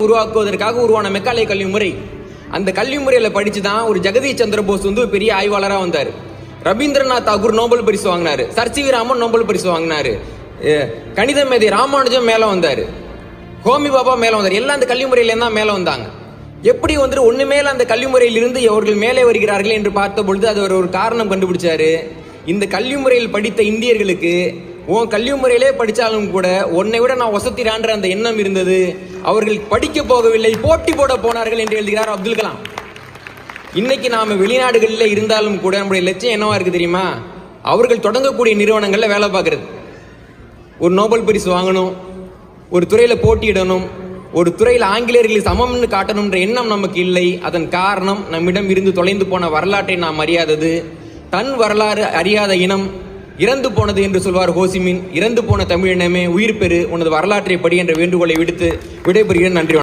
உருவாக்குவதற்காக உருவான மெக்காலே கல்வி முறை. அந்த கல்வி முறையில படிச்சுதான் ஒரு ஜெகதீஷ் சந்திர போஸ் பெரிய ஆய்வாளராக வந்தார். ரவீந்திரநாத் தாகூர் நோபல் பரிசு வாங்கினாரு. Sir C V Raman Nobel பரிசு வாங்கினாரு. கணித மேதை ராமானுஜம் மேல வந்தாரு. ஹோமி பாபா மேல வந்தார். எல்லாம் அந்த கல்வி முறையில தான் மேல வந்தாங்க. எப்படி ஒண்ணு மேல அந்த கல்வி முறையிலிருந்து அவர்கள் மேலே வருகிறார்கள் என்று பார்த்த பொழுது அது ஒரு காரணம் கண்டுபிடிச்சாரு. இந்த கல்வி முறையில் படித்த இந்தியர்களுக்கு உன் கல்வி முறையிலே படித்தாலும் கூட உன்னை விட நான் வசத்திரான்ற அந்த எண்ணம் இருந்தது. அவர்கள் படிக்க போகவில்லை, போட்டி போட போனார்கள் என்று எழுதுகிறார் அப்துல் கலாம். இன்னைக்கு நாம வெளிநாடுகளில் இருந்தாலும் கூட நம்முடைய லட்சியம் என்னவா இருக்கு தெரியுமா? அவர்கள் தொடங்கக்கூடிய நிறுவனங்கள்ல வேலை பார்க்கறது, ஒரு நோபல் பரிசு வாங்கணும், ஒரு துறையில போட்டியிடணும், ஒரு துறையில் ஆங்கிலேயர்களுக்கு சமம்னு காட்டணும்ன்ற எண்ணம் நமக்கு இல்லை. அதன் காரணம் நம்மிடம் இருந்து தொலைந்து போன வரலாற்றை நாம் அறியாதது. தன் வரலாறு அறியாத இனம் இறந்து போனது என்று சொல்வார் ஹோசிமின். இறந்து போன தமிழினமே உயிர் பெறு, உனது வரலாற்றை படி என்ற வேண்டுகோளை விடுத்து விடைபெறுகிறேன். நன்றி.